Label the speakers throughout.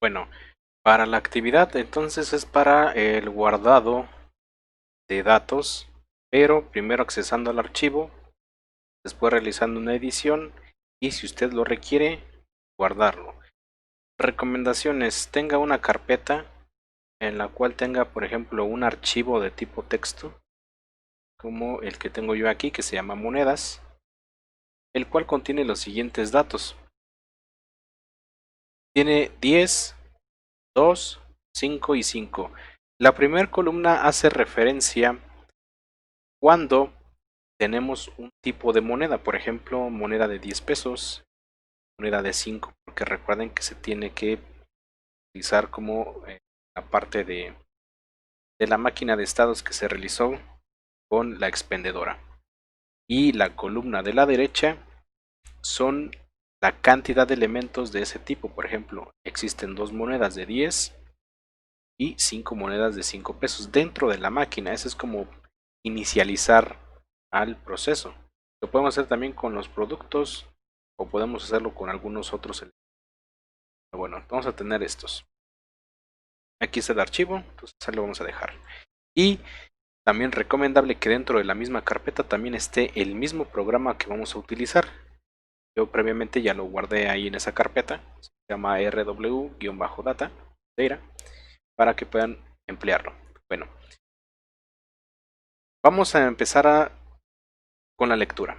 Speaker 1: Bueno, para la actividad entonces es para el guardado de datos, pero primero accesando al archivo, después realizando una edición y si usted lo requiere, guardarlo. Recomendaciones: tenga una carpeta en la cual tenga, por ejemplo, un archivo de tipo texto, como el que tengo yo aquí, que se llama monedas, el cual contiene los siguientes datos. Tiene 10, 2, 5 y 5. La primera columna hace referencia cuando tenemos un tipo de moneda, por ejemplo, moneda de 10 pesos, moneda de 5, porque recuerden que se tiene que utilizar como la parte de la máquina de estados que se realizó con la expendedora. Y la columna de la derecha son la cantidad de elementos de ese tipo. Por ejemplo, existen 2 monedas de 10 y 5 monedas de 5 pesos dentro de la máquina. Eso es como inicializar al proceso. Lo podemos hacer también con los productos o podemos hacerlo con algunos otros elementos. Bueno, vamos a tener estos. Aquí está el archivo, entonces ahí lo vamos a dejar. Y también recomendable que dentro de la misma carpeta también esté el mismo programa que vamos a utilizar. Yo previamente ya lo guardé ahí en esa carpeta, se llama rw-data, para que puedan emplearlo. Bueno, vamos a empezar con la lectura.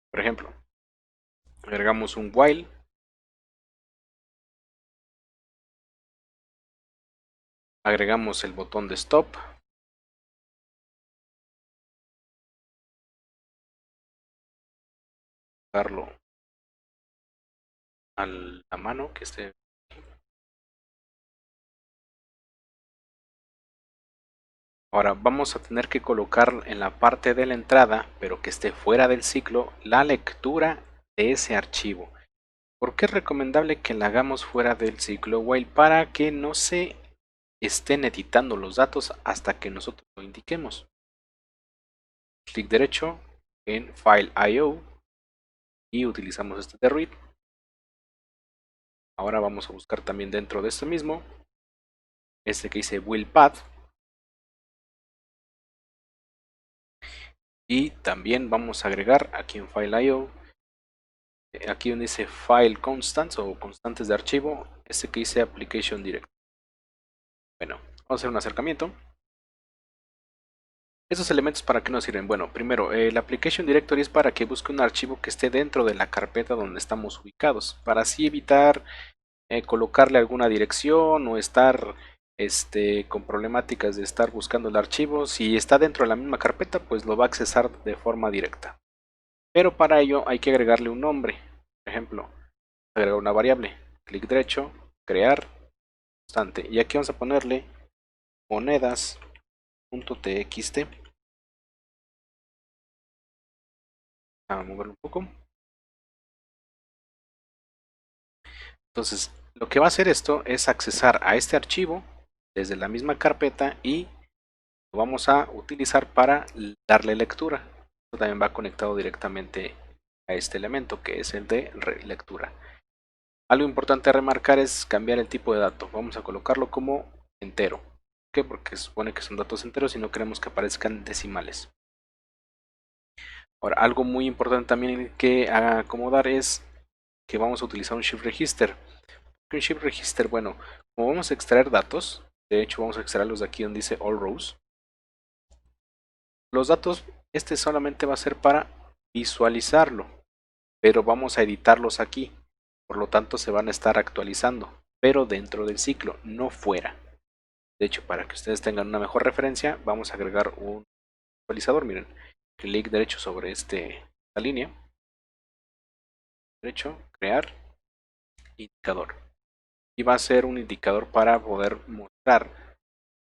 Speaker 1: Por ejemplo, agregamos un while, agregamos el botón de stop, darlo a la mano que esté. Ahora vamos a tener que colocar en la parte de la entrada, pero que esté fuera del ciclo, la lectura de ese archivo. ¿Por qué es recomendable que la hagamos fuera del ciclo while? Para que no se estén editando los datos hasta que nosotros lo indiquemos. Clic derecho en File I/O y utilizamos este de read. Ahora vamos a buscar también dentro de este mismo, este que dice will path. Y también vamos a agregar aquí en File I/O, aquí donde dice File Constants o constantes de archivo, este que dice Application Directory. Bueno, vamos a hacer un acercamiento. ¿Estos elementos para qué nos sirven? Bueno, primero, el Application Directory es para que busque un archivo que esté dentro de la carpeta donde estamos ubicados, para así evitar colocarle alguna dirección o estar con problemáticas de estar buscando el archivo. Si está dentro de la misma carpeta, pues lo va a accesar de forma directa. Pero para ello hay que agregarle un nombre. Por ejemplo, agregar una variable, clic derecho, crear constante. Y aquí vamos a ponerle monedas.txt. A moverlo un poco. Entonces, lo que va a hacer esto es accesar a este archivo desde la misma carpeta y lo vamos a utilizar para darle lectura. Esto también va conectado directamente a este elemento que es el de lectura. Algo importante a remarcar es cambiar el tipo de dato. Vamos a colocarlo como entero. ¿Por qué? Porque se supone que son datos enteros y no queremos que aparezcan decimales. Ahora, algo muy importante también que acomodar es que vamos a utilizar un shift register. Un shift register, bueno, como vamos a extraer datos, de hecho vamos a extraerlos de aquí donde dice all rows. Los datos, este solamente va a ser para visualizarlo, pero vamos a editarlos aquí, por lo tanto se van a estar actualizando, pero dentro del ciclo, no fuera. De hecho, para que ustedes tengan una mejor referencia, vamos a agregar un actualizador. Miren, clic derecho sobre esta línea, derecho, crear, indicador. Y va a ser un indicador para poder mostrar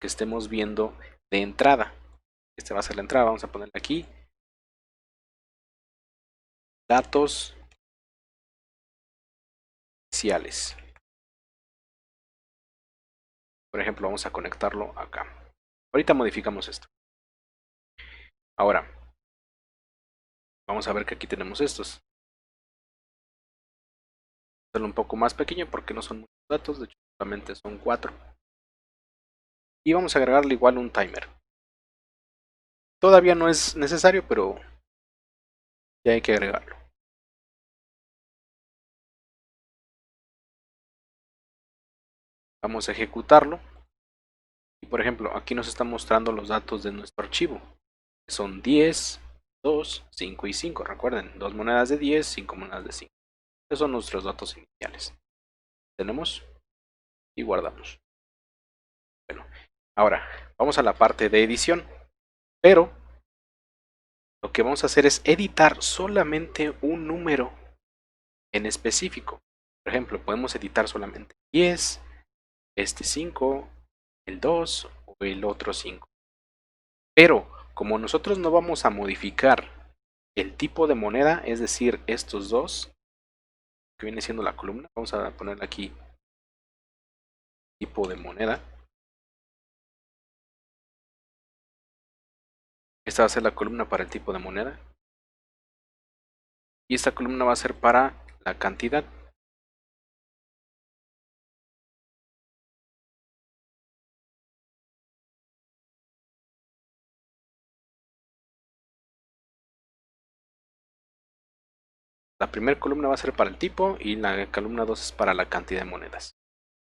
Speaker 1: que estemos viendo de entrada. Este va a ser la entrada, vamos a ponerle aquí datos iniciales. Por ejemplo, vamos a conectarlo acá. Ahorita modificamos esto. Ahora, vamos a ver que aquí tenemos estos. Hacerlo un poco más pequeño porque no son muchos datos, de hecho solamente son 4. Y vamos a agregarle igual un timer. Todavía no es necesario, pero ya hay que agregarlo. Vamos a ejecutarlo. Y por ejemplo, aquí nos está mostrando los datos de nuestro archivo. Son 10, 2, 5 y 5. Recuerden, 2 monedas de 10, 5 monedas de 5. Esos son nuestros datos iniciales. Tenemos y guardamos. Bueno, ahora vamos a la parte de edición. Pero lo que vamos a hacer es editar solamente un número en específico. Por ejemplo, podemos editar solamente 10, este 5, el 2 o el otro 5. Pero como nosotros no vamos a modificar el tipo de moneda, es decir, estos dos, que viene siendo la columna, vamos a ponerle aquí tipo de moneda. Esta va a ser la columna para el tipo de moneda. Y esta columna va a ser para la cantidad. La primera columna va a ser para el tipo y la columna 2 es para la cantidad de monedas.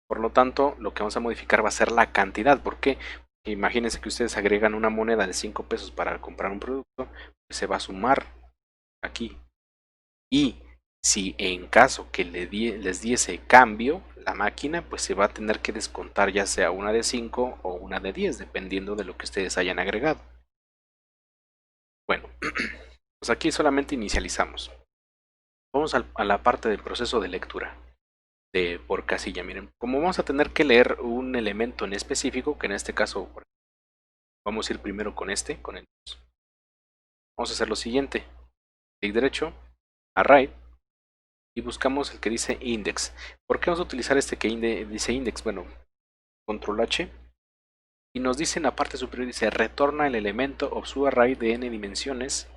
Speaker 1: Por lo tanto, lo que vamos a modificar va a ser la cantidad. ¿Por qué? Imagínense que ustedes agregan una moneda de 5 pesos para comprar un producto, pues se va a sumar aquí. Y si en caso que les diese cambio la máquina, pues se va a tener que descontar ya sea una de 5 o una de 10, dependiendo de lo que ustedes hayan agregado. Bueno, pues aquí solamente inicializamos. Vamos a la parte del proceso de lectura por casilla. Miren, como vamos a tener que leer un elemento en específico, que en este caso vamos a ir primero con con el 2. Vamos a hacer lo siguiente: clic derecho, array, y buscamos el que dice index. ¿Por qué vamos a utilizar este que dice index? Bueno, control H, y nos dice en la parte superior, dice retorna el elemento of subarray de n dimensiones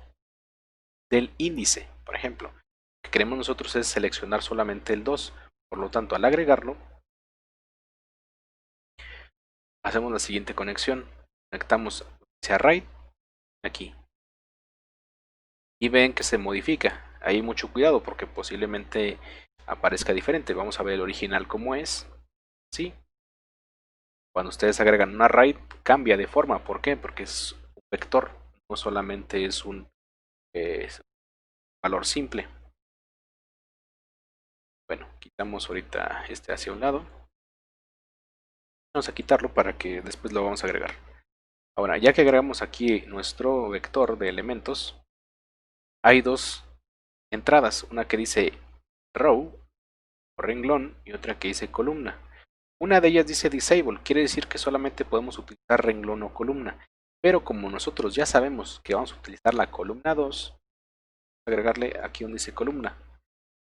Speaker 1: del índice. Por ejemplo, lo que queremos nosotros es seleccionar solamente el 2. Por lo tanto, al agregarlo, hacemos la siguiente conexión. Conectamos ese array aquí. Y ven que se modifica. Hay mucho cuidado porque posiblemente aparezca diferente. Vamos a ver el original como es. ¿Sí? Cuando ustedes agregan un array, cambia de forma. ¿Por qué? Porque es un vector. No solamente es un valor simple. Bueno, quitamos ahorita este hacia un lado. Vamos a quitarlo para que después lo vamos a agregar. Ahora, ya que agregamos aquí nuestro vector de elementos, hay dos entradas. Una que dice row o renglón y otra que dice columna. Una de ellas dice disable, quiere decir que solamente podemos utilizar renglón o columna. Pero como nosotros ya sabemos que vamos a utilizar la columna 2, agregarle aquí donde dice columna.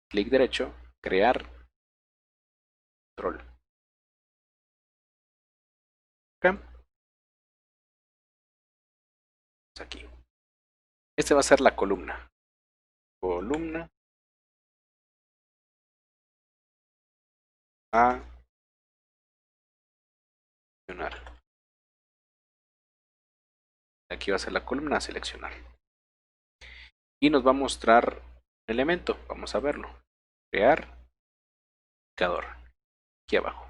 Speaker 1: Clic derecho, crear control. Aquí. Este va a ser la columna. Columna a seleccionar. Aquí va a ser la columna a seleccionar. Y nos va a mostrar un elemento. Vamos a verlo. Crear indicador. Aquí abajo.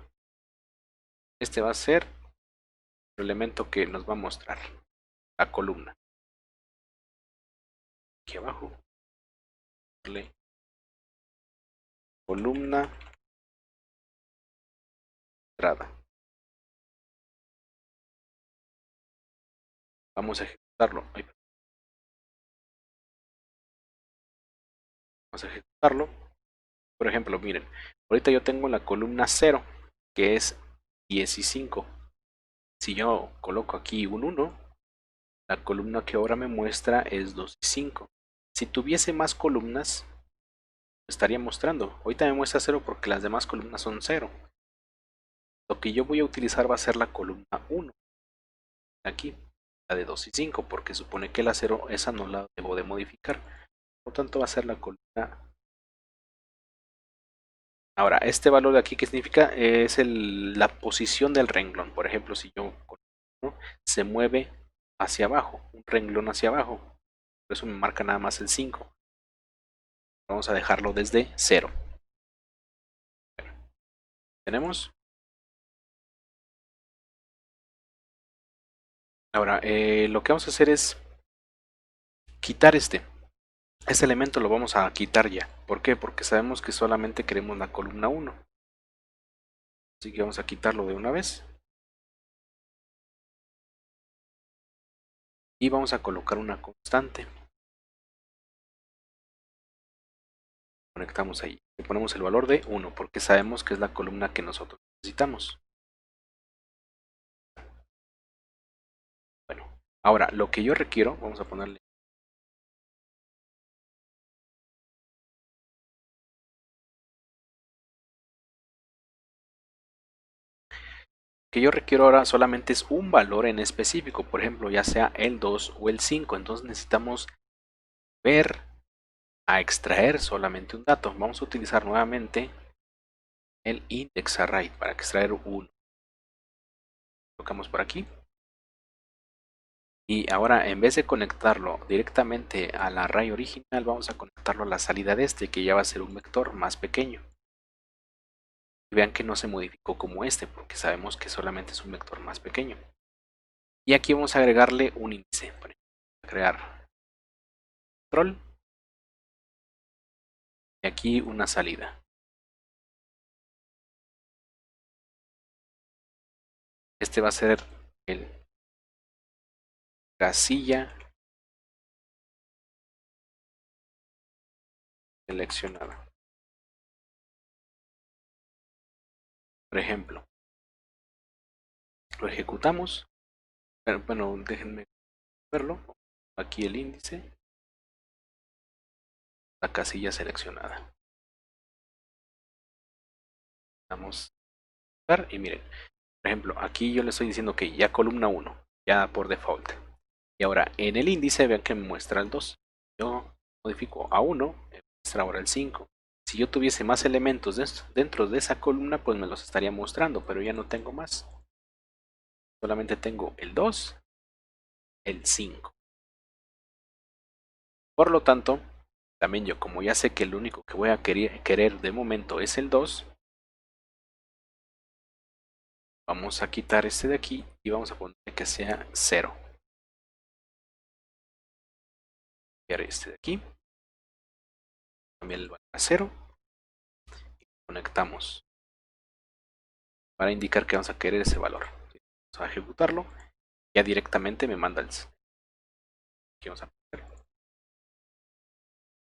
Speaker 1: Este va a ser el elemento que nos va a mostrar la columna. Aquí abajo. Columna entrada. Vamos a ejecutarlo. Vamos a ejecutarlo. Por ejemplo, miren, ahorita yo tengo la columna 0, que es 10 y 5. Si yo coloco aquí un 1, la columna que ahora me muestra es 2 y 5. Si tuviese más columnas, estaría mostrando. Ahorita me muestra 0 porque las demás columnas son 0. Lo que yo voy a utilizar va a ser la columna 1. Aquí, la de 2 y 5, porque supone que la 0, esa no la debo de modificar. Por lo tanto, va a ser la columna Ahora, este valor de aquí, ¿qué significa? Es la posición del renglón. Por ejemplo, si yo ¿no? se mueve hacia abajo, un renglón hacia abajo. Por eso me marca nada más el 5. Vamos a dejarlo desde 0. ¿Tenemos? Ahora, lo que vamos a hacer es quitar este elemento lo vamos a quitar ya. ¿Por qué? Porque sabemos que solamente queremos la columna 1. Así que vamos a quitarlo de una vez. Y vamos a colocar una constante. Conectamos ahí. Le ponemos el valor de 1 porque sabemos que es la columna que nosotros necesitamos. Bueno, ahora lo que yo requiero, vamos a ponerle que yo requiero ahora solamente es un valor en específico, por ejemplo, ya sea el 2 o el 5, entonces necesitamos ver a extraer solamente un dato. Vamos a utilizar nuevamente el index array para extraer 1. Tocamos por aquí. Y ahora en vez de conectarlo directamente al array original, vamos a conectarlo a la salida de este, que ya va a ser un vector más pequeño. Y vean que no se modificó como este, porque sabemos que solamente es un vector más pequeño. Y aquí vamos a agregarle un índice. Por ejemplo, agregar control y aquí una salida. Este va a ser el casilla seleccionada. Por ejemplo, lo ejecutamos. Bueno, déjenme verlo. Aquí el índice, la casilla seleccionada. Vamos a ver y miren. Por ejemplo, aquí yo le estoy diciendo que ya columna 1, ya por default. Y ahora en el índice vean que me muestra el 2. Yo modifico a 1, me muestra ahora el 5. Si yo tuviese más elementos dentro de esa columna, pues me los estaría mostrando, pero ya no tengo más. Solamente tengo el 2, el 5. Por lo tanto, también yo como ya sé que el único que voy a querer de momento es el 2, vamos a quitar este de aquí y vamos a poner que sea 0. Este de aquí, también el valor a 0. Conectamos para indicar que vamos a querer ese valor. Vamos a ejecutarlo. Ya directamente me manda el. Aquí vamos a poner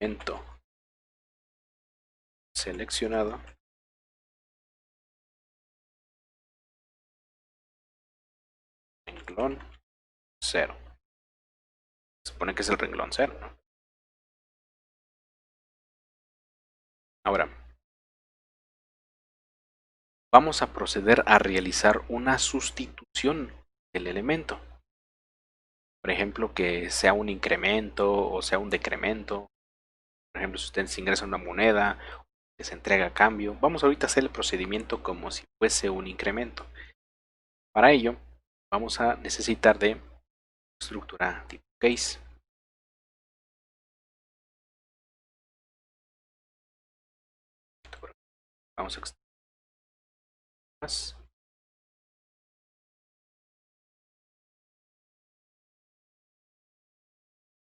Speaker 1: evento seleccionado. Renglón 0. Se supone que es el renglón 0, ¿no? Ahora, vamos a proceder a realizar una sustitución del elemento. Por ejemplo, que sea un incremento o sea un decremento. Por ejemplo, si ustedes ingresan una moneda, que se entrega a cambio. Vamos ahorita a hacer el procedimiento como si fuese un incremento. Para ello, vamos a necesitar de estructura tipo case. Vamos a extraer más.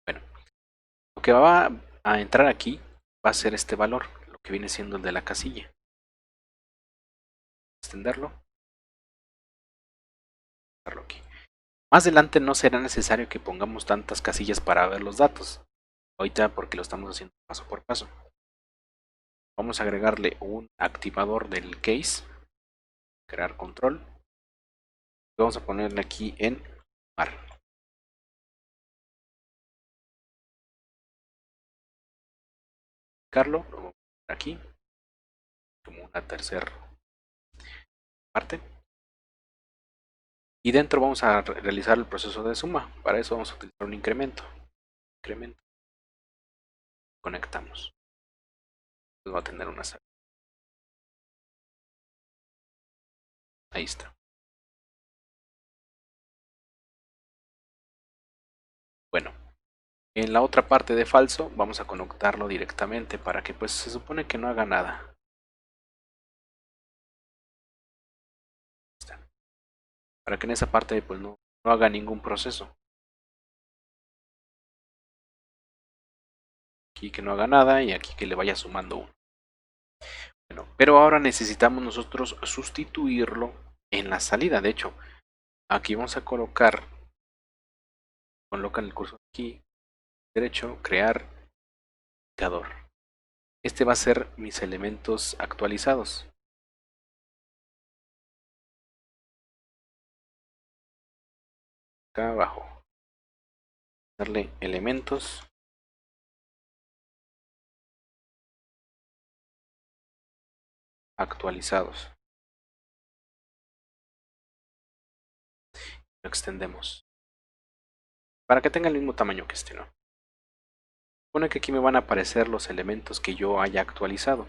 Speaker 1: Bueno, lo que va a entrar aquí va a ser este valor, lo que viene siendo el de la casilla. Extenderlo. Aquí. Más adelante no será necesario que pongamos tantas casillas para ver los datos. Ahorita porque lo estamos haciendo paso por paso. Vamos a agregarle un activador del case. Crear control. Vamos a ponerle aquí en mar. Lo vamos a poner aquí como una tercera parte. Y dentro vamos a realizar el proceso de suma. Para eso vamos a utilizar un incremento. Incremento. Conectamos. Entonces va a tener una salida. Ahí está. Bueno, en la otra parte de falso vamos a conectarlo directamente para que pues se supone que no haga nada. Para que en esa parte pues no haga ningún proceso. Aquí que no haga nada y aquí que le vaya sumando uno. Bueno, pero ahora necesitamos nosotros sustituirlo en la salida. De hecho, aquí vamos a colocan el cursor aquí, derecho, crear indicador. Este va a ser mis elementos actualizados. Acá abajo. Darle elementos. Actualizados. Lo extendemos. Para que tenga el mismo tamaño que este, ¿no? Supone que aquí me van a aparecer los elementos que yo haya actualizado.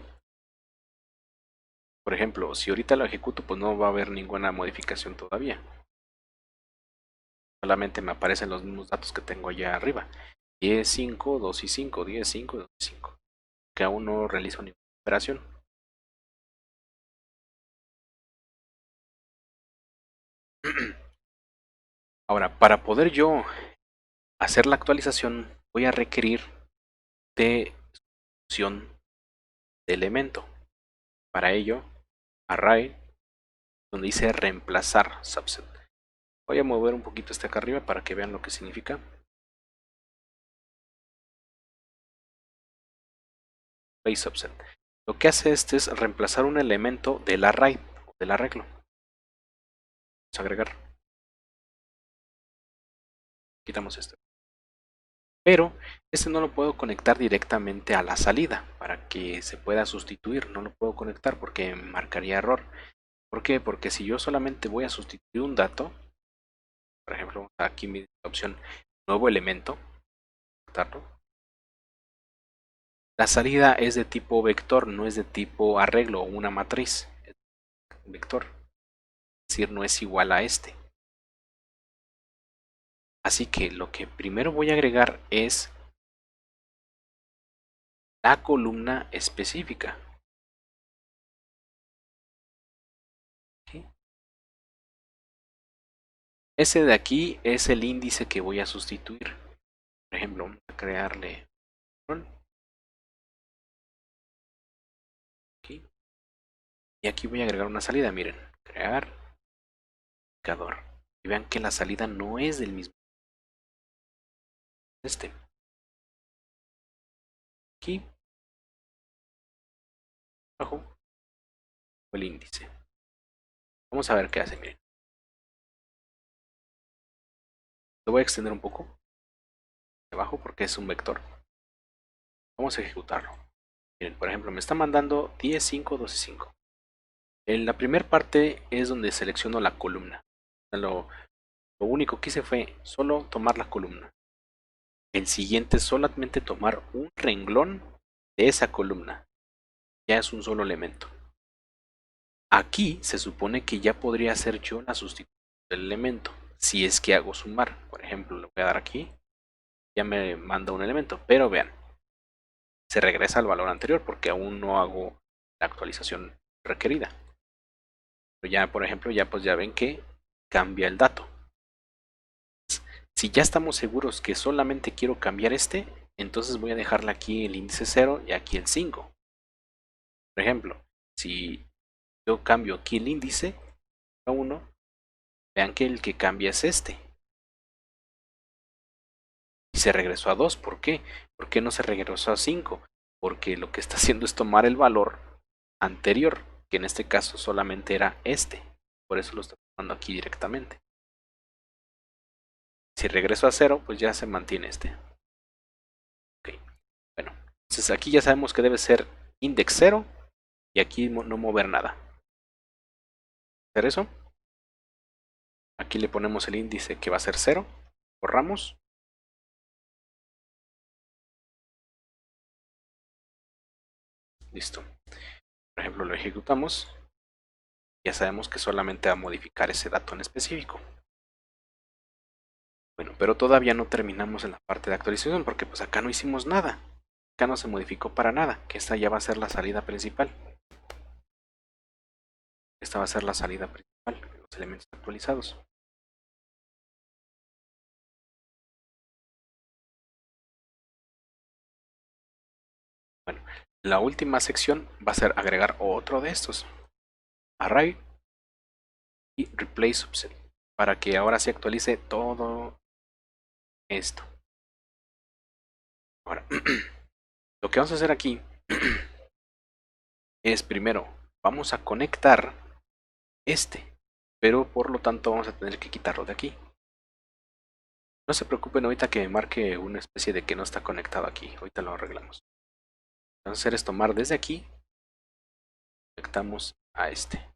Speaker 1: Por ejemplo, si ahorita lo ejecuto, pues no va a haber ninguna modificación todavía. Solamente me aparecen los mismos datos que tengo allá arriba. 10, 5, 2 y 5, 10, 5, 2 y 5. Que aún no realizo ninguna operación. Ahora, para poder yo hacer la actualización, voy a requerir de función de elemento. Para ello, array, donde dice reemplazar subset. Voy a mover un poquito este acá arriba para que vean lo que significa. Array subset. Lo que hace este es reemplazar un elemento del array, del arreglo. Vamos a agregar. Quitamos este. Pero este no lo puedo conectar directamente a la salida para que se pueda sustituir. No lo puedo conectar porque marcaría error. ¿Por qué? Porque si yo solamente voy a sustituir un dato, por ejemplo, aquí mi opción nuevo elemento, la salida es de tipo vector, no es de tipo arreglo o una matriz. Es vector. Es decir, no es igual a este. Así que lo que primero voy a agregar es la columna específica. ¿Sí? Ese de aquí es el índice que voy a sustituir. Por ejemplo, vamos a crearle aquí. Y aquí voy a agregar una salida. Miren, crear indicador. Y vean que la salida no es del mismo. Este. Aquí, abajo, el índice. Vamos a ver qué hace. Miren. Lo voy a extender un poco. Abajo porque es un vector. Vamos a ejecutarlo. Miren, por ejemplo, me está mandando 10, 5, 2 y 5. En la primera parte es donde selecciono la columna. Lo único que hice fue solo tomar la columna. El siguiente es solamente tomar un renglón de esa columna. Ya es un solo elemento. Aquí se supone que ya podría hacer yo la sustitución del elemento. Si es que hago sumar. Por ejemplo, le voy a dar aquí. Ya me manda un elemento. Pero vean. Se regresa al valor anterior porque aún no hago la actualización requerida. Pero ya, por ejemplo, ya pues ya ven que cambia el dato. Si ya estamos seguros que solamente quiero cambiar este, entonces voy a dejarle aquí el índice 0 y aquí el 5. Por ejemplo, si yo cambio aquí el índice a 1, vean que el que cambia es este. Y se regresó a 2, ¿por qué? ¿Por qué no se regresó a 5? Porque lo que está haciendo es tomar el valor anterior, que en este caso solamente era este. Por eso lo estoy tomando aquí directamente. Si regreso a 0, pues ya se mantiene este. Ok, bueno, entonces aquí ya sabemos que debe ser index 0 y aquí no mover nada. ¿Hacer eso? Aquí le ponemos el índice que va a ser 0. Borramos. Listo. Por ejemplo, lo ejecutamos. Ya sabemos que solamente va a modificar ese dato en específico. Bueno, pero todavía no terminamos en la parte de actualización porque pues acá no hicimos nada. Acá no se modificó para nada, que esta ya va a ser la salida principal. Esta va a ser la salida principal, los elementos actualizados. Bueno, la última sección va a ser agregar otro de estos. Array y replace subset. Para que ahora se actualice todo esto. Ahora, lo que vamos a hacer aquí es primero, vamos a conectar este. Pero por lo tanto vamos a tener que quitarlo de aquí. No se preocupen ahorita que me marque una especie de que no está conectado aquí. Ahorita lo arreglamos. Lo que vamos a hacer es tomar desde aquí. Conectamos a este.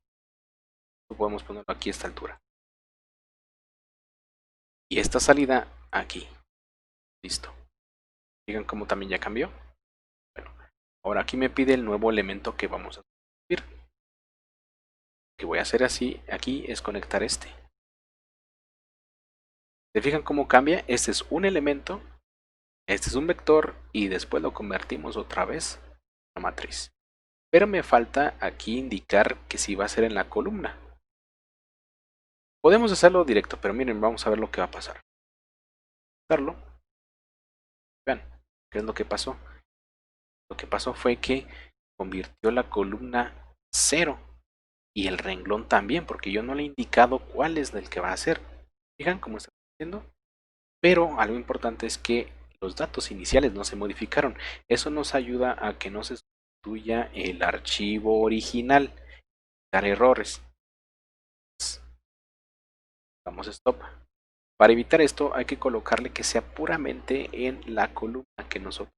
Speaker 1: Podemos ponerlo aquí a esta altura. Y esta salida aquí. Listo. Digan cómo también ya cambió. Bueno, ahora aquí me pide el nuevo elemento que vamos a subir. Lo que voy a hacer así aquí es conectar este. ¿Se fijan cómo cambia? Este es un elemento, este es un vector y después lo convertimos otra vez a matriz. Pero me falta aquí indicar que si va a ser en la columna. Podemos hacerlo directo, pero miren, vamos a ver lo que va a pasar. Vean, ¿qué es lo que pasó? Lo que pasó fue que convirtió la columna 0 y el renglón también, porque yo no le he indicado cuál es el que va a ser. Fijan cómo está haciendo. Pero algo importante es que los datos iniciales no se modificaron. Eso nos ayuda a que no se sustituya el archivo original, dar errores. Damos stop. Para evitar esto hay que colocarle que sea puramente en la columna que nosotros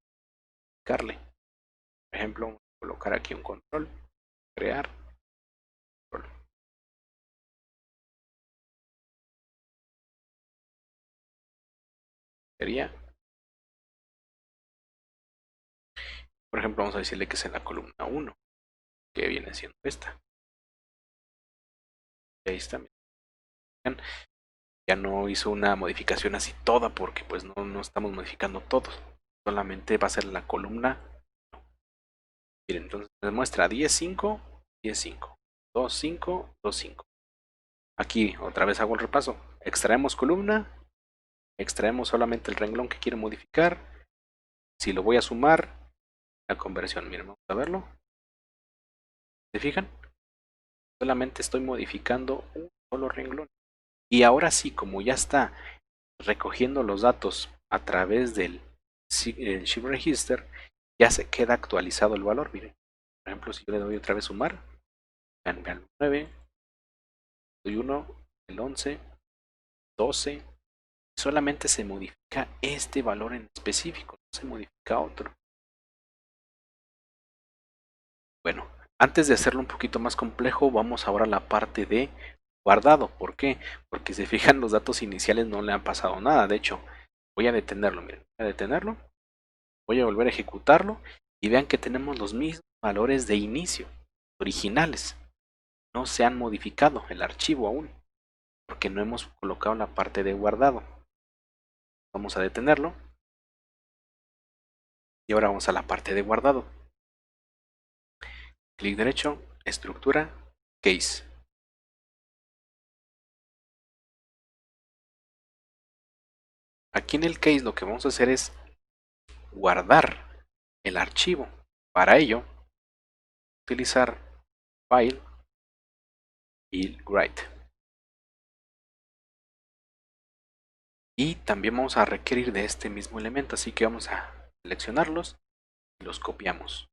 Speaker 1: colocarle. Por ejemplo, vamos a colocar aquí un control, crear control. Sería, por ejemplo, vamos a decirle que es en la columna 1, que viene siendo esta. Y ahí está. Ya no hizo una modificación así toda porque pues no estamos modificando todo. Solamente va a ser la columna. Miren, entonces me muestra 10.5, 10.5, 2.5, 2.5. Aquí otra vez hago el repaso. Extraemos columna, extraemos solamente el renglón que quiero modificar. Si lo voy a sumar, la conversión, miren, vamos a verlo. ¿Se fijan? Solamente estoy modificando un solo renglón. Y ahora sí, como ya está recogiendo los datos a través del Shift Register, ya se queda actualizado el valor. Miren, por ejemplo, si yo le doy otra vez sumar, vean el 9, doy 1, el 11, 12, solamente se modifica este valor en específico, no se modifica otro. Bueno, antes de hacerlo un poquito más complejo, vamos ahora a la parte de guardado. ¿Por qué? Porque si se fijan, los datos iniciales no le han pasado nada. De hecho, voy a detenerlo, miren, voy a detenerlo, voy a volver a ejecutarlo y vean que tenemos los mismos valores de inicio, originales. No se han modificado el archivo aún, porque no hemos colocado la parte de guardado. Vamos a detenerlo y ahora vamos a la parte de guardado. Clic derecho, estructura, case. Aquí en el case lo que vamos a hacer es guardar el archivo. Para ello, utilizar File y Write. Y también vamos a requerir de este mismo elemento, así que vamos a seleccionarlos y los copiamos.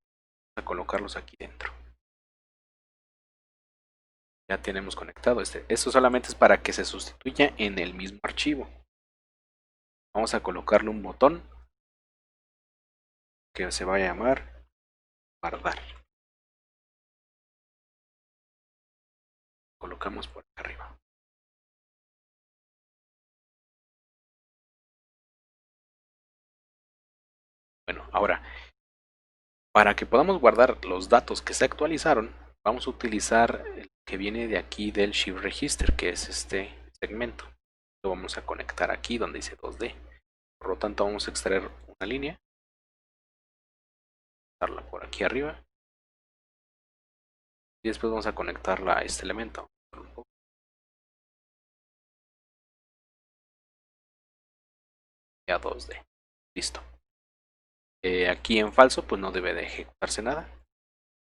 Speaker 1: Vamos a colocarlos aquí dentro. Ya tenemos conectado este. Esto solamente es para que se sustituya en el mismo archivo. Vamos a colocarle un botón que se va a llamar guardar. Colocamos por acá arriba. Bueno, ahora, para que podamos guardar los datos que se actualizaron, vamos a utilizar el que viene de aquí del Shift Register, que es este segmento. Lo vamos a conectar aquí donde dice 2D. Por lo tanto, vamos a extraer una línea, darla por aquí arriba, y después vamos a conectarla a este elemento. Y a 2D. Listo. Aquí en falso, pues no debe de ejecutarse nada.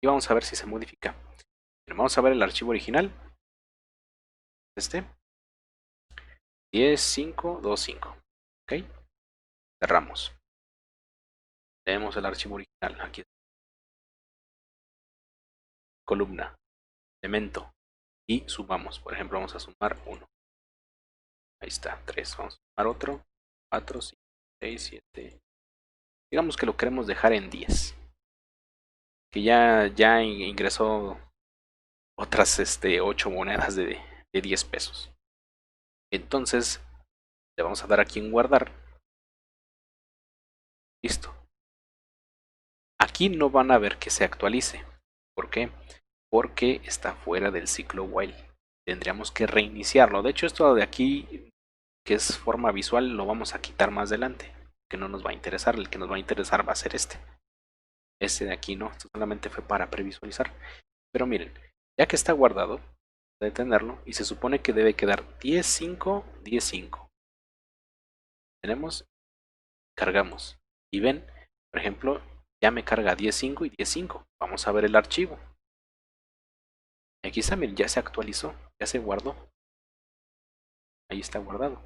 Speaker 1: Y vamos a ver si se modifica. Vamos a ver el archivo original. Este. 10525. Ok. Cerramos. Tenemos el archivo original. Aquí. Columna. Elemento. Y sumamos. Por ejemplo, vamos a sumar 1. Ahí está. 3. Vamos a sumar otro. 4, 5, 6, 7. Digamos que lo queremos dejar en 10. Que ya ingresó otras 8 monedas de 10 pesos. Entonces le vamos a dar aquí en guardar. Listo. Aquí no van a ver que se actualice. ¿Por qué? Porque está fuera del ciclo while. Tendríamos que reiniciarlo. De hecho, esto de aquí, que es forma visual, lo vamos a quitar más adelante. Que no nos va a interesar. El que nos va a interesar va a ser este. Este de aquí no. Esto solamente fue para previsualizar. Pero miren, ya que está guardado, detenerlo y se supone que debe quedar 10.5, 10.5. Tenemos, cargamos y ven, por ejemplo, ya me carga 10.5 y 10.5. Vamos a ver el archivo. Aquí está, miren, ya se actualizó, ya se guardó. Ahí está guardado.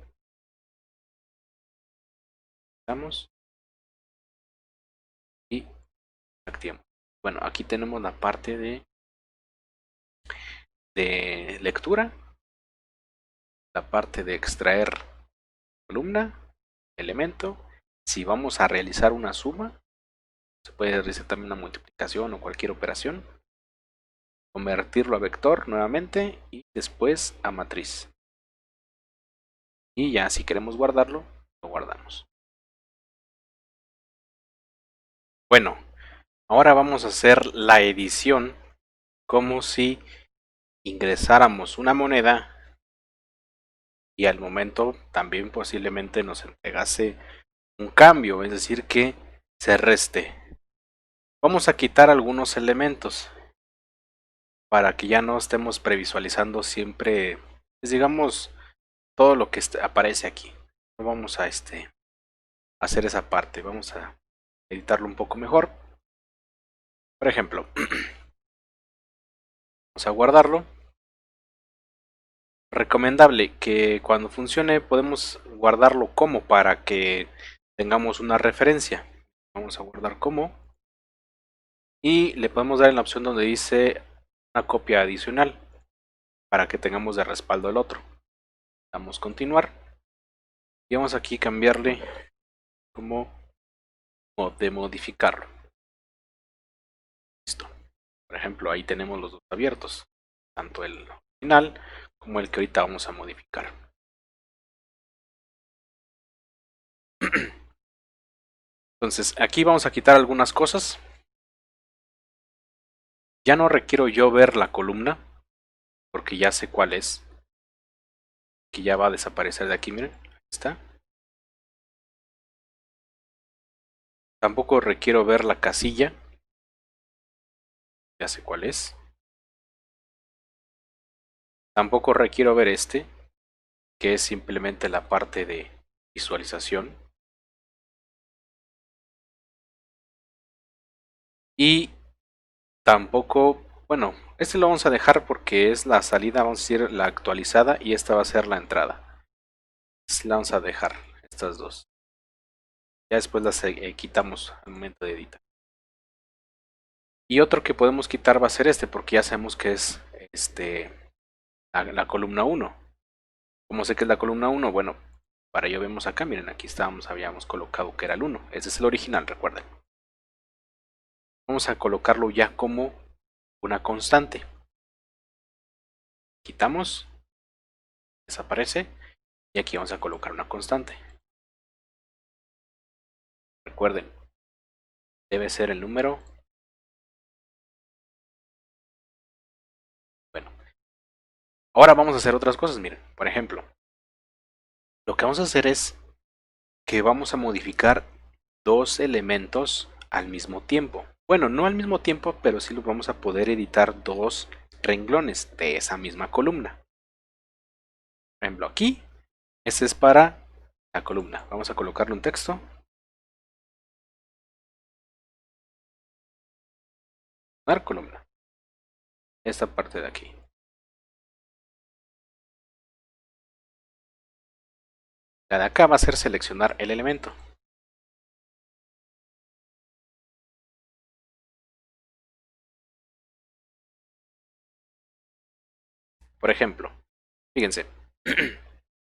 Speaker 1: Vamos y activamos. Bueno, aquí tenemos la parte de lectura, la parte de extraer columna, elemento. Si vamos a realizar una suma, se puede realizar también una multiplicación o cualquier operación. Convertirlo a vector nuevamente y después a matriz. Y ya si queremos guardarlo, lo guardamos. Bueno, ahora vamos a hacer la edición como si ingresáramos una moneda y al momento también posiblemente nos entregase un cambio, es decir que se reste. Vamos a quitar algunos elementos para que ya no estemos previsualizando siempre, pues digamos, todo lo que aparece aquí. Vamos a hacer esa parte, vamos a editarlo un poco mejor. Por ejemplo, vamos a guardarlo. Recomendable que cuando funcione podemos guardarlo como para que tengamos una referencia. Vamos a guardar como y le podemos dar en la opción donde dice una copia adicional para que tengamos de respaldo el otro. Damos continuar y vamos aquí a cambiarle como de modificarlo. Listo. Por ejemplo, ahí tenemos los dos abiertos, tanto el original como el que ahorita vamos a modificar. Entonces aquí vamos a quitar algunas cosas. Ya no requiero yo ver la columna porque ya sé cuál es, que ya va a desaparecer de aquí, miren, ahí está. Tampoco requiero ver la casilla, ya sé cuál es. Tampoco requiero ver este, que es simplemente la parte de visualización. Y tampoco, bueno, este lo vamos a dejar porque es la salida, vamos a decir la actualizada y esta va a ser la entrada. La vamos a dejar, estas dos. Ya después las quitamos al momento de editar. Y otro que podemos quitar va a ser este, porque ya sabemos que es la columna 1. ¿Cómo sé que es la columna 1? Bueno, para ello vemos acá, miren, aquí habíamos colocado que era el 1. Ese es el original, recuerden. Vamos a colocarlo ya como una constante. Quitamos, desaparece, y aquí vamos a colocar una constante. Recuerden, debe ser el número. Bueno, Ahora vamos a hacer otras cosas, miren. Por ejemplo, lo que vamos a hacer es que vamos a modificar dos elementos al mismo tiempo. Bueno, no al mismo tiempo, pero sí lo vamos a poder editar dos renglones de esa misma columna. Por ejemplo, aquí, este es para la columna. Vamos a colocarle un texto. Dar columna. Esta parte de aquí. La de acá va a ser seleccionar el elemento. Por ejemplo, fíjense,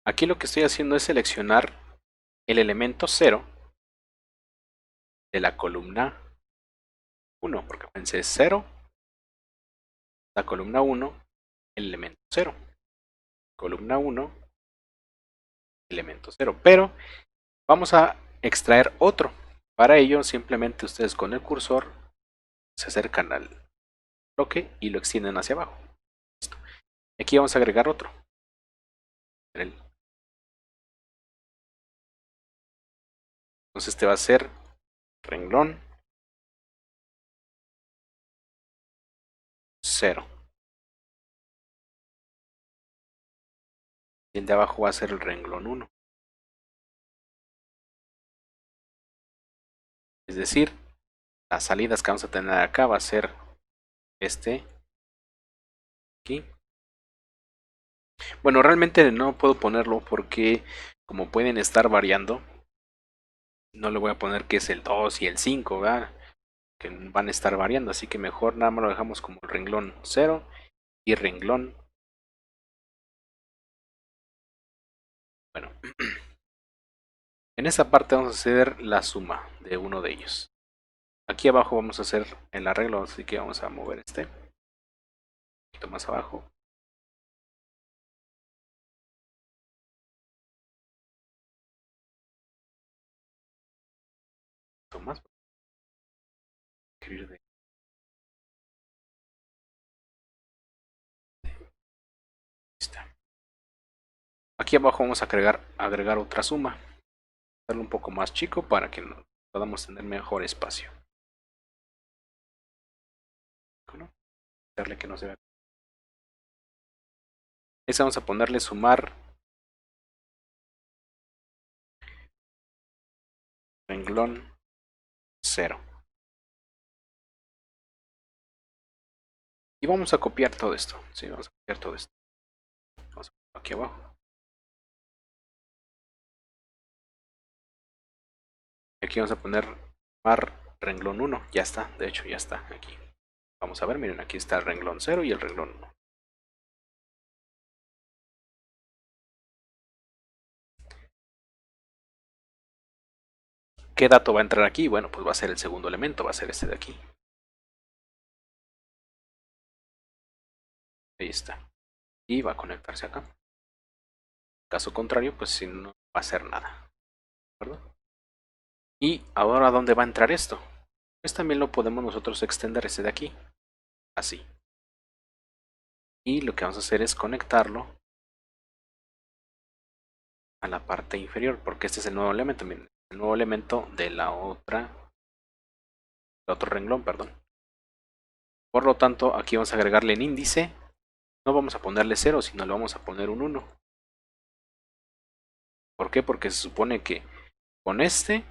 Speaker 1: aquí lo que estoy haciendo es seleccionar el elemento 0 de la columna 1, porque pensé 0, la columna 1, el elemento 0, columna 1, elemento 0, pero vamos a extraer otro. Para ello, simplemente ustedes con el cursor se acercan al bloque y lo extienden hacia abajo. Listo. Aquí vamos a agregar otro. Entonces este va a ser renglón 0. Y el de abajo va a ser el renglón 1. Es decir, las salidas que vamos a tener acá va a ser este aquí. Bueno, realmente no puedo ponerlo porque como pueden estar variando, no le voy a poner que es el 2 y el 5, ¿verdad? Que van a estar variando, así que mejor nada más lo dejamos como el renglón 0 y renglón. Bueno, en esta parte vamos a hacer la suma de uno de ellos. Aquí abajo vamos a hacer el arreglo, así que vamos a mover este un poquito más abajo. Más. Aquí abajo vamos a agregar otra suma. Hacerlo un poco más chico para que podamos tener mejor espacio. Bueno, darle que no se vea. Esa vamos a ponerle sumar renglón 0. Y vamos a copiar todo esto. Sí, vamos a copiar todo esto. Vamos a ponerlo aquí abajo. Aquí vamos a poner sumar renglón 1. Ya está, de hecho ya está aquí. Vamos a ver, miren, aquí está el renglón 0 y el renglón 1. ¿Qué dato va a entrar aquí? Bueno, pues va a ser el segundo elemento, va a ser este de aquí. Ahí está. Y va a conectarse acá. Caso contrario, pues si no va a hacer nada. ¿De acuerdo? Y ahora, ¿dónde va a entrar esto? Pues también lo podemos nosotros extender ese de aquí. Así. Y lo que vamos a hacer es conectarlo a la parte inferior, porque este es el nuevo elemento. Miren, el nuevo elemento de la otra, de otro renglón, perdón. Por lo tanto, aquí vamos a agregarle en índice. No vamos a ponerle 0, sino le vamos a poner un 1. ¿Por qué? Porque se supone que con este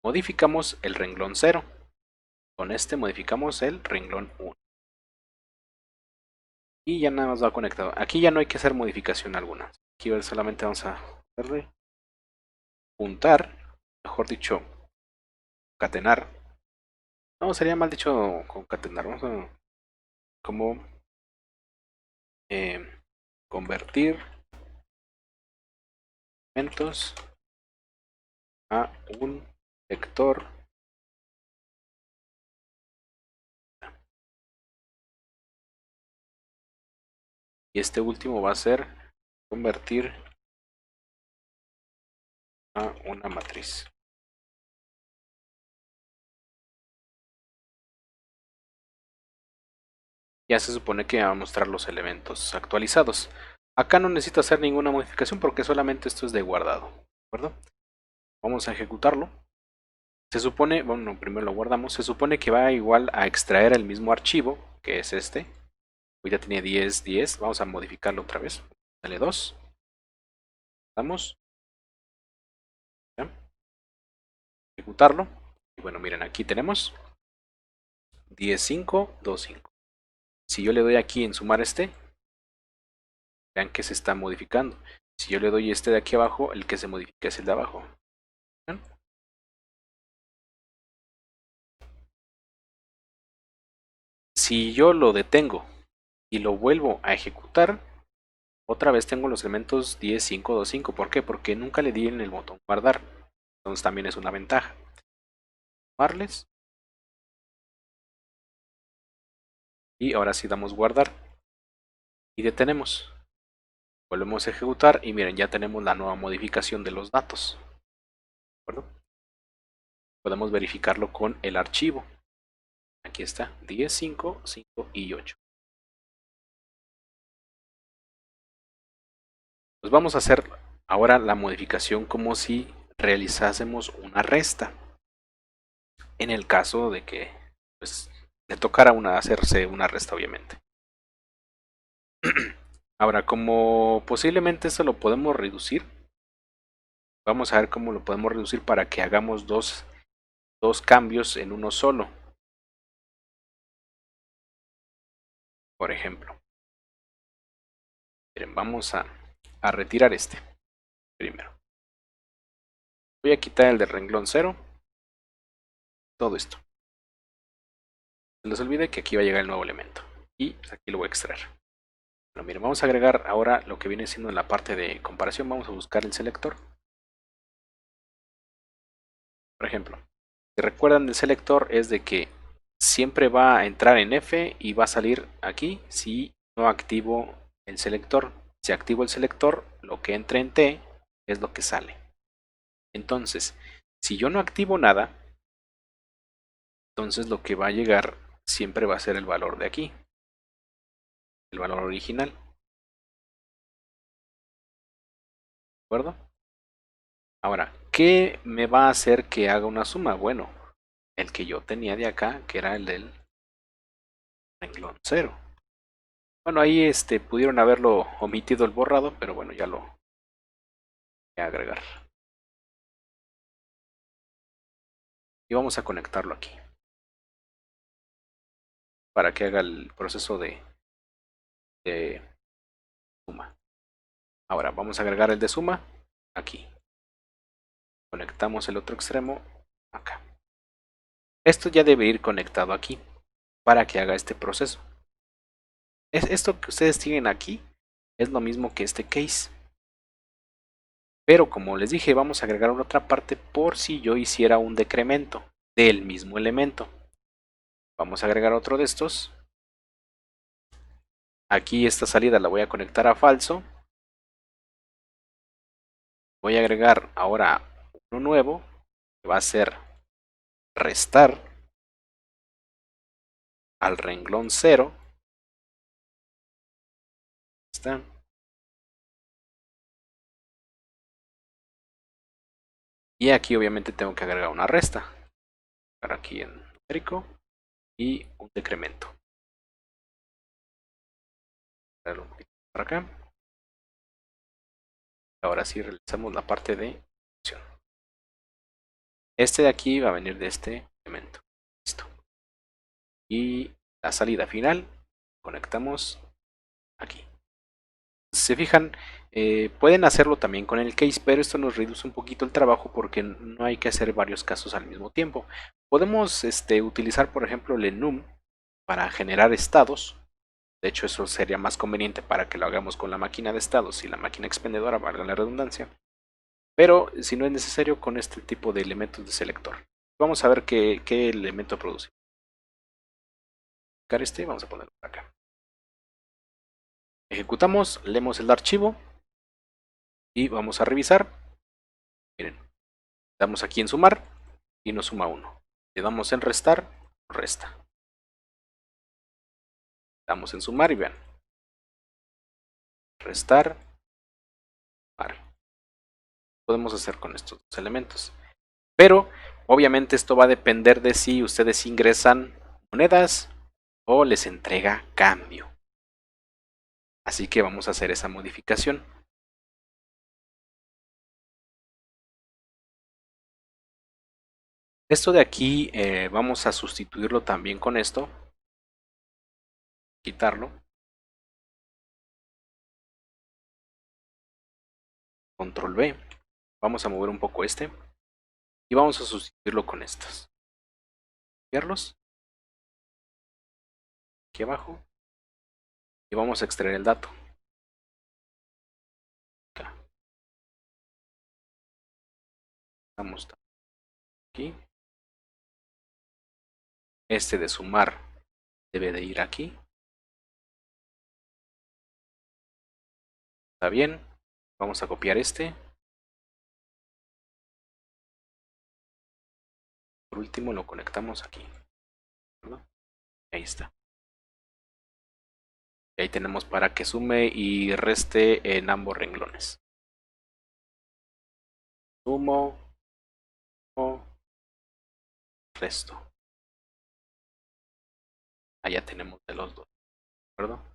Speaker 1: modificamos el renglón 0. Con este modificamos el renglón 1. Y ya nada más va conectado. Aquí ya no hay que hacer modificación alguna. Aquí solamente vamos a hacerle juntar, mejor dicho, concatenar. No, sería mal dicho concatenar. Vamos a como convertir elementos a un vector. Y este último va a ser convertir a una matriz. ya se supone que va a mostrar los elementos actualizados. Acá no necesito hacer ninguna modificación porque solamente esto es de guardado, ¿de acuerdo? Vamos a ejecutarlo. Se supone, bueno, primero lo guardamos, se supone que va igual a extraer el mismo archivo, que es este. Hoy ya tenía 10, 10, vamos a modificarlo otra vez. Dale 2. Damos. ¿Ya? Ejecutarlo. Y bueno, miren, aquí tenemos 10, 5, 2, 5. Si yo le doy aquí en sumar este, vean que se está modificando. Si yo le doy este de aquí abajo, el que se modifica es el de abajo. ¿Ven? Si yo lo detengo y lo vuelvo a ejecutar, otra vez tengo los elementos 10, 5, 2, 5. ¿Por qué? Porque nunca le di en el botón guardar. Entonces también es una ventaja. Sumarles. Y ahora sí damos guardar. Y detenemos. Volvemos a ejecutar y miren, ya tenemos la nueva modificación de los datos. ¿De acuerdo? Podemos verificarlo con el archivo. Aquí está, 10, 5, 5 y 8. Pues vamos a hacer ahora la modificación como si realizásemos una resta. En el caso de que pues, le tocara hacerse una resta, obviamente. Ahora, como posiblemente esto lo podemos reducir, vamos a ver cómo lo podemos reducir para que hagamos dos cambios en uno solo. Por ejemplo, miren, vamos a retirar este primero. Voy a quitar el del renglón 0. Todo esto. No se les olvide que aquí va a llegar el nuevo elemento. Y pues, aquí lo voy a extraer. Bueno, miren, vamos a agregar ahora lo que viene siendo en la parte de comparación. Vamos a buscar el selector. Por ejemplo, si recuerdan, el selector es de que siempre va a entrar en F y va a salir aquí si no activo el selector. Si activo el selector, lo que entre en T es lo que sale. Entonces, si yo no activo nada, entonces lo que va a llegar siempre va a ser el valor de aquí, el valor original. ¿De acuerdo? Ahora, ¿qué me va a hacer que haga una suma? Bueno, el que yo tenía de acá, que era el del renglón 0. Bueno, ahí pudieron haberlo omitido el borrado, pero bueno, ya lo voy a agregar. Y vamos a conectarlo aquí. Para que haga el proceso de suma. Ahora, vamos a agregar el de suma aquí. Conectamos el otro extremo acá. Esto ya debe ir conectado aquí para que haga este proceso. Esto que ustedes tienen aquí es lo mismo que este case. Pero como les dije, vamos a agregar otra parte por si yo hiciera un decremento del mismo elemento. Vamos a agregar otro de estos. Aquí esta salida la voy a conectar a falso. Voy a agregar ahora uno nuevo que va a ser restar al renglón 0. Está. Y aquí obviamente tengo que agregar una resta. Para aquí en numérico y un decremento. Darle un poquito para acá. Ahora sí realizamos la parte de función. Este de aquí va a venir de este elemento. Listo. Y la salida final conectamos aquí. Si se fijan, pueden hacerlo también con el case, pero esto nos reduce un poquito el trabajo porque no hay que hacer varios casos al mismo tiempo. Podemos utilizar, por ejemplo, el enum para generar estados. De hecho, eso sería más conveniente para que lo hagamos con la máquina de estados y la máquina expendedora, valga la redundancia. Pero si no es necesario, con este tipo de elementos de selector. Vamos a ver qué elemento produce. Vamos a ponerlo por acá. Ejecutamos, leemos el archivo y vamos a revisar. Miren, damos aquí en sumar y nos suma 1. Le damos en restar, resta. Damos en sumar y vean. Restar, sumar. Podemos hacer con estos dos elementos. Pero obviamente esto va a depender de si ustedes ingresan monedas o les entrega cambio. Así que vamos a hacer esa modificación. Esto de aquí vamos a sustituirlo también con esto. Quitarlo. Control B. Vamos a mover un poco este. Y vamos a sustituirlo con estos. Copiarlos. Aquí abajo. Y vamos a extraer el dato. Acá. Vamos aquí. Este de sumar debe de ir aquí. Está bien. Vamos a copiar este. Por último lo conectamos aquí. ¿Verdad? Ahí está. Y ahí tenemos para que sume y reste en ambos renglones. Sumo o resto. Allá tenemos de los dos. ¿De acuerdo?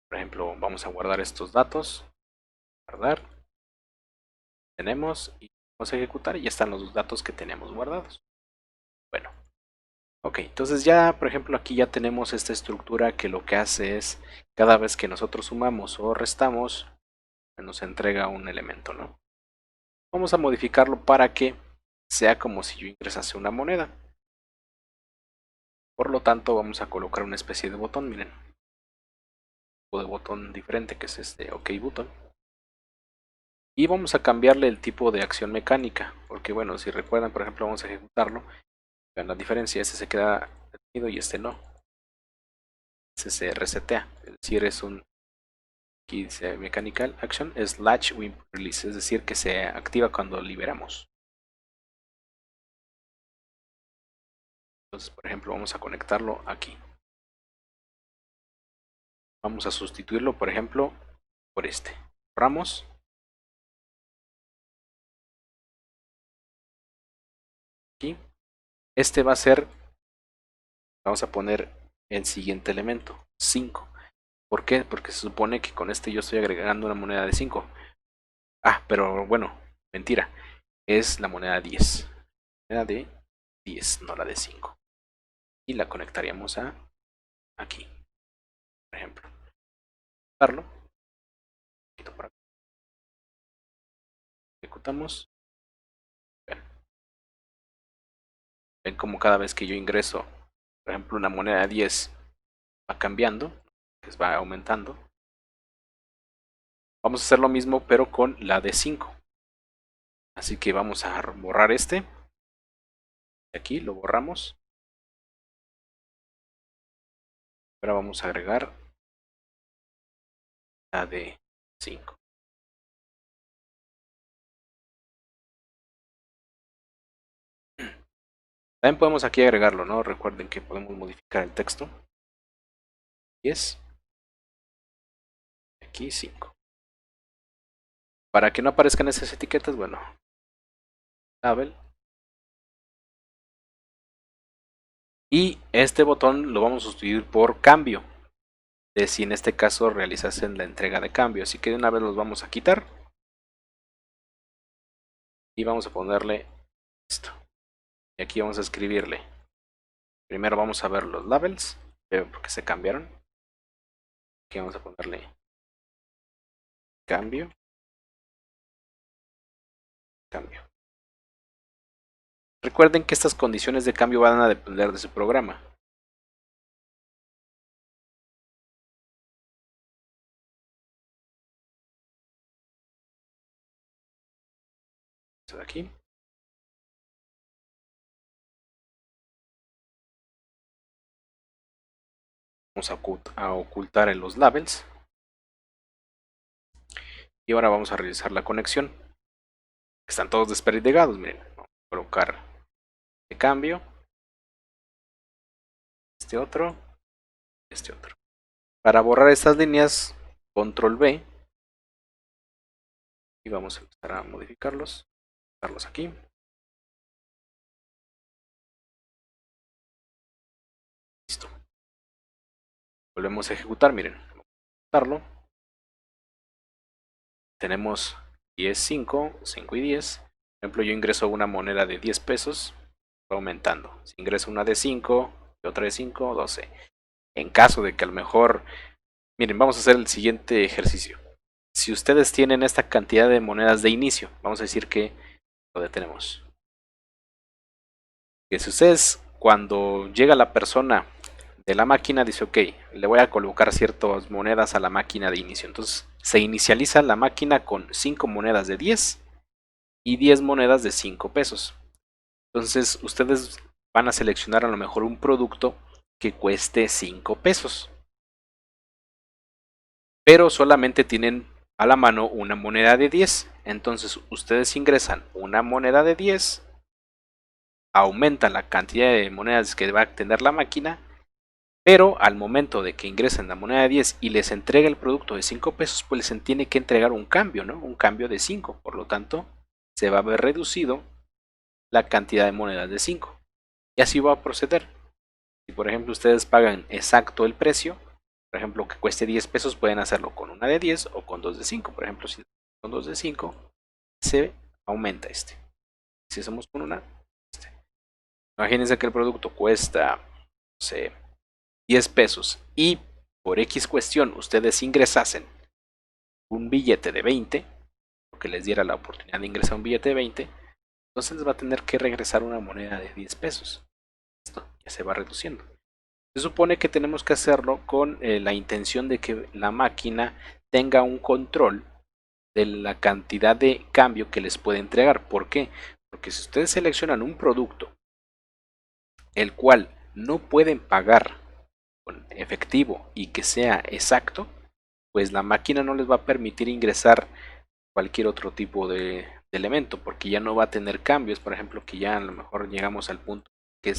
Speaker 1: Por ejemplo, vamos a guardar estos datos. Guardar. Tenemos y vamos a ejecutar y ya están los dos datos que tenemos guardados. Bueno. Ok, entonces ya, por ejemplo, aquí ya tenemos esta estructura que lo que hace es, cada vez que nosotros sumamos o restamos, nos entrega un elemento, ¿no? Vamos a modificarlo para que sea como si yo ingresase una moneda. Por lo tanto, vamos a colocar una especie de botón, miren. O de botón diferente, que es este OK button. Y vamos a cambiarle el tipo de acción mecánica, porque bueno, si recuerdan, por ejemplo, vamos a ejecutarlo. Vean la diferencia, este se queda detenido y este no. Este se resetea, es decir, es un, aquí dice Mechanical Action, es Latch When Release, es decir, que se activa cuando liberamos. Entonces, por ejemplo, vamos a conectarlo aquí. Vamos a sustituirlo, por ejemplo, por este. Borramos. Aquí. Este va a ser, vamos a poner el siguiente elemento, 5. ¿Por qué? Porque se supone que con este yo estoy agregando una moneda de 5. Ah, pero bueno, mentira. Es la moneda 10. Moneda de 10, no la de 5. Y la conectaríamos a aquí, por ejemplo. Darlo. Ejecutamos. Ven como cada vez que yo ingreso, por ejemplo, una moneda de 10 va cambiando, pues va aumentando. Vamos a hacer lo mismo, pero con la de 5. Así que vamos a borrar este. Aquí lo borramos. Ahora vamos a agregar la de 5. También podemos aquí agregarlo, ¿no? Recuerden que podemos modificar el texto. 10. Aquí 5. Para que no aparezcan esas etiquetas, bueno, label. Y este botón lo vamos a sustituir por cambio. De si en este caso realizasen la entrega de cambio. Así que de una vez los vamos a quitar. Y vamos a ponerle esto. Y aquí vamos a escribirle. Primero vamos a ver los labels. Porque se cambiaron. Aquí vamos a ponerle cambio. Cambio. Recuerden que estas condiciones de cambio van a depender de su programa. Esto de aquí. Vamos a ocultar en los labels. Y ahora vamos a realizar la conexión. Están todos desperdigados, miren. Vamos a colocar de cambio. este otro, este otro. Para borrar estas líneas, control V, y vamos a empezar a modificarlos, darlos aquí. Listo. Volvemos a ejecutar, miren, vamos a ejecutarlo. Tenemos 10, 5, 5 y 10. Por ejemplo, yo ingreso una moneda de 10 pesos, va aumentando. Si ingreso una de 5 y otra de 5, 12. En caso de que a lo mejor, miren, vamos a hacer el siguiente ejercicio. Si ustedes tienen esta cantidad de monedas de inicio, vamos a decir que lo detenemos. Que si ustedes, cuando llega la persona de la máquina, dice, ok, le voy a colocar ciertas monedas a la máquina de inicio. Entonces se inicializa la máquina con 5 monedas de 10 y 10 monedas de 5 pesos. Entonces ustedes van a seleccionar a lo mejor un producto que cueste 5 pesos. Pero solamente tienen a la mano una moneda de 10. Entonces ustedes ingresan una moneda de 10, aumentan la cantidad de monedas que va a tener la máquina, pero al momento de que ingresen la moneda de 10 y les entrega el producto de 5 pesos, pues les tiene que entregar un cambio, ¿no? Un cambio de 5. Por lo tanto, se va a ver reducido la cantidad de monedas de 5. Y así va a proceder. Si por ejemplo ustedes pagan exacto el precio, por ejemplo que cueste 10 pesos, pueden hacerlo con una de 10 o con dos de 5. Por ejemplo, si con dos de 5, se aumenta este. Si hacemos con una, este. Imagínense que el producto cuesta, no sé, 10 pesos y por X cuestión ustedes ingresasen un billete de 20, porque les diera la oportunidad de ingresar un billete de 20, entonces les va a tener que regresar una moneda de 10 pesos. Esto ya se va reduciendo. Se supone que tenemos que hacerlo con la intención de que la máquina tenga un control de la cantidad de cambio que les puede entregar. ¿Por qué? Porque si ustedes seleccionan un producto el cual no pueden pagar con efectivo y que sea exacto, pues la máquina no les va a permitir ingresar cualquier otro tipo de elemento, porque ya no va a tener cambios. Por ejemplo, que ya a lo mejor llegamos al punto que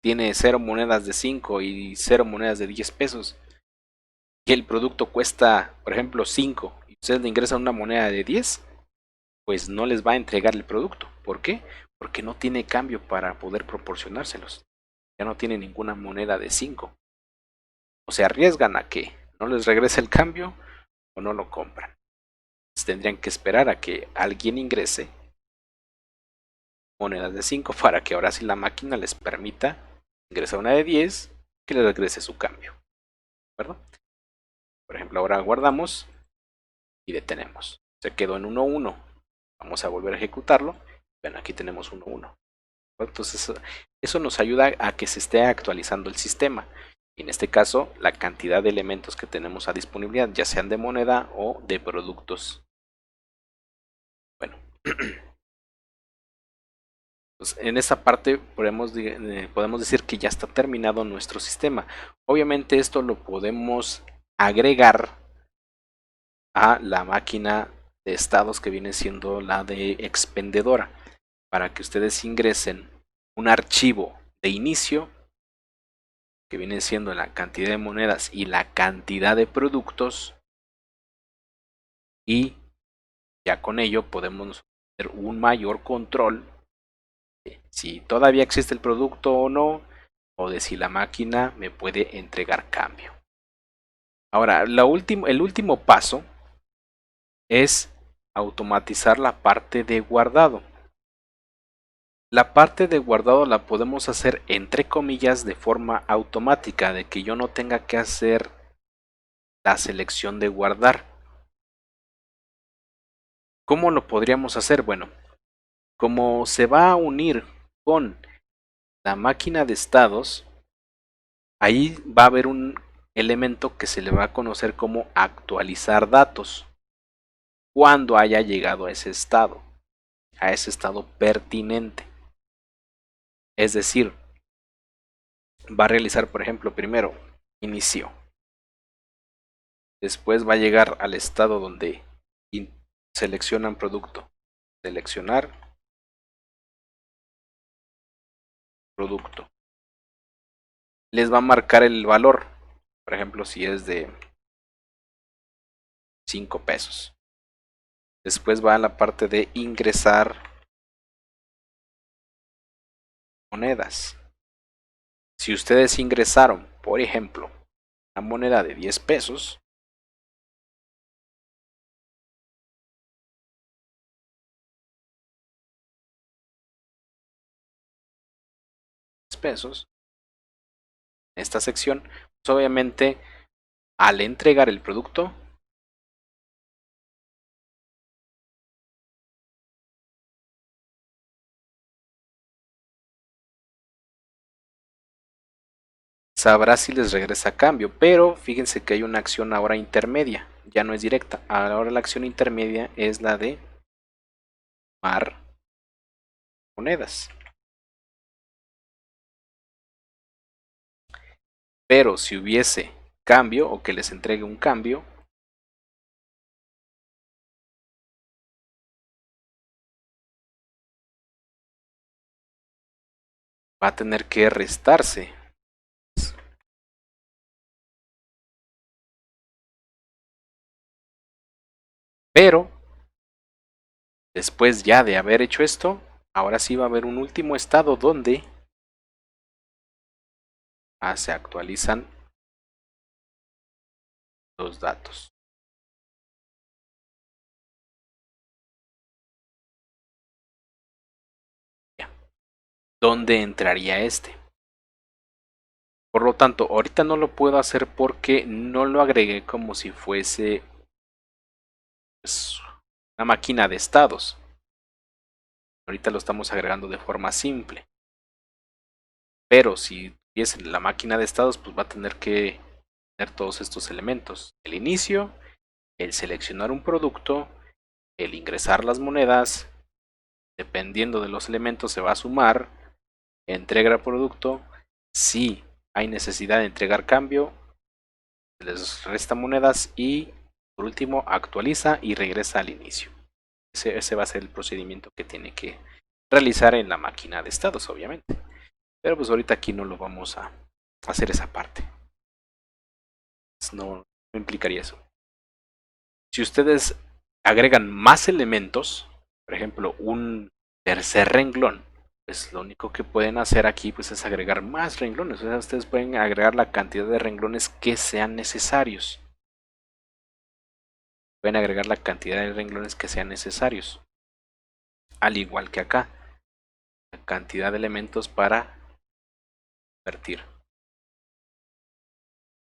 Speaker 1: tiene 0 monedas de 5 y 0 monedas de 10 pesos, y el producto cuesta, por ejemplo, 5, y ustedes le ingresan una moneda de 10, pues no les va a entregar el producto. ¿Por qué? Porque no tiene cambio para poder proporcionárselos. Ya no tiene ninguna moneda de 5. O se arriesgan a que no les regrese el cambio o no lo compran. Entonces tendrían que esperar a que alguien ingrese monedas de 5 para que ahora sí la máquina les permita ingresar una de 10 que les regrese su cambio. ¿De acuerdo? Por ejemplo, ahora guardamos y detenemos. Se quedó en 1-1. Vamos a volver a ejecutarlo. Ven, aquí tenemos 1-1. Entonces eso nos ayuda a que se esté actualizando el sistema. Y en este caso, la cantidad de elementos que tenemos a disponibilidad, ya sean de moneda o de productos. Bueno, pues en esta parte podemos decir que ya está terminado nuestro sistema. Obviamente esto lo podemos agregar a la máquina de estados que viene siendo la de expendedora, para que ustedes ingresen un archivo de inicio que viene siendo la cantidad de monedas y la cantidad de productos, y ya con ello podemos tener un mayor control de si todavía existe el producto o no, o de si la máquina me puede entregar cambio. Ahora, el último paso es automatizar la parte de guardado. La parte de guardado la podemos hacer entre comillas de forma automática, de que yo no tenga que hacer la selección de guardar. ¿Cómo lo podríamos hacer? Bueno, como se va a unir con la máquina de estados, ahí va a haber un elemento que se le va a conocer como actualizar datos cuando haya llegado a ese estado pertinente. Es decir, va a realizar, por ejemplo, primero inicio, después va a llegar al estado donde seleccionan producto, seleccionar producto, les va a marcar el valor. Por ejemplo, si es de 5 pesos. Después va a la parte de ingresar monedas. Si ustedes ingresaron, por ejemplo, una moneda de 10 pesos, en esta sección, pues obviamente al entregar el producto, sabrá si les regresa a cambio, pero fíjense que hay una acción ahora intermedia, ya no es directa, ahora la acción intermedia es la de tomar monedas. Pero si hubiese cambio o que les entregue un cambio, va a tener que restarse. Pero después ya de haber hecho esto, ahora sí va a haber un último estado donde se actualizan los datos. Ya. ¿Dónde entraría este? Por lo tanto, ahorita no lo puedo hacer porque no lo agregué como si fuese pues, una máquina de estados. Ahorita lo estamos agregando de forma simple. Pero si tuviese la máquina de estados, pues va a tener que tener todos estos elementos. El inicio, el seleccionar un producto, el ingresar las monedas, dependiendo de los elementos se va a sumar, entrega el producto, si hay necesidad de entregar cambio, les resta monedas y por último actualiza y regresa al inicio. Ese va a ser el procedimiento que tiene que realizar en la máquina de estados, obviamente. Pero pues ahorita aquí no lo vamos a hacer esa parte. No implicaría eso. Si ustedes agregan más elementos, por ejemplo, un tercer renglón, pues lo único que pueden hacer aquí pues es agregar más renglones. O sea, ustedes pueden agregar la cantidad de renglones que sean necesarios. Pueden agregar la cantidad de renglones que sean necesarios. Al igual que acá, la cantidad de elementos para convertir.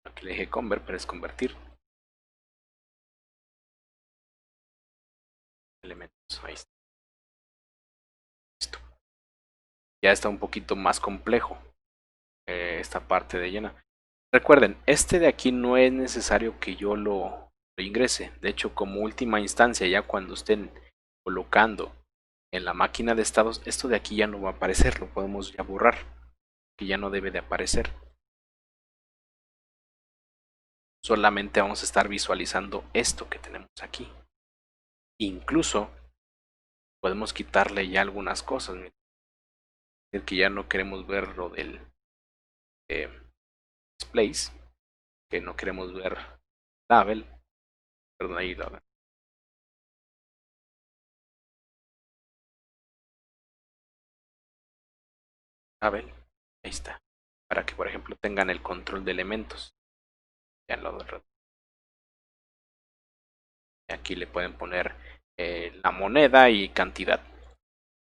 Speaker 1: Aquí le dije convert, pero es convertir elementos. Ahí está. Listo. Ya está un poquito más complejo esta parte de llena. Recuerden, este de aquí no es necesario que yo lo ingrese. De hecho, como última instancia, ya cuando estén colocando en la máquina de estados, esto de aquí ya no va a aparecer, lo podemos ya borrar, que ya no debe de aparecer. Solamente vamos a estar visualizando esto que tenemos aquí. Incluso podemos quitarle ya algunas cosas. Es decir, que ya no queremos ver lo del displays, que no queremos ver label, perdón, ahí label, ahí está, para que por ejemplo tengan el control de elementos. Ya lo aquí le pueden poner la moneda y cantidad.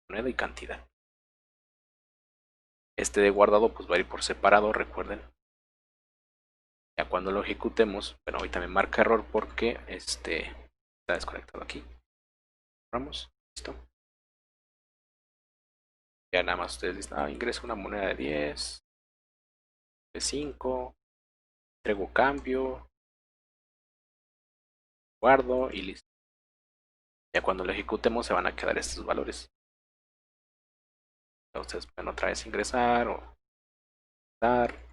Speaker 1: Moneda y cantidad. Este de guardado pues va a ir por separado, recuerden. Ya cuando lo ejecutemos, bueno, ahorita me marca error porque está desconectado aquí. Vamos, listo. Ya nada más ustedes dicen, ingreso una moneda de 10, de 5, entrego cambio, guardo y listo. Ya cuando lo ejecutemos se van a quedar estos valores. Ya ustedes pueden otra vez ingresar o dar.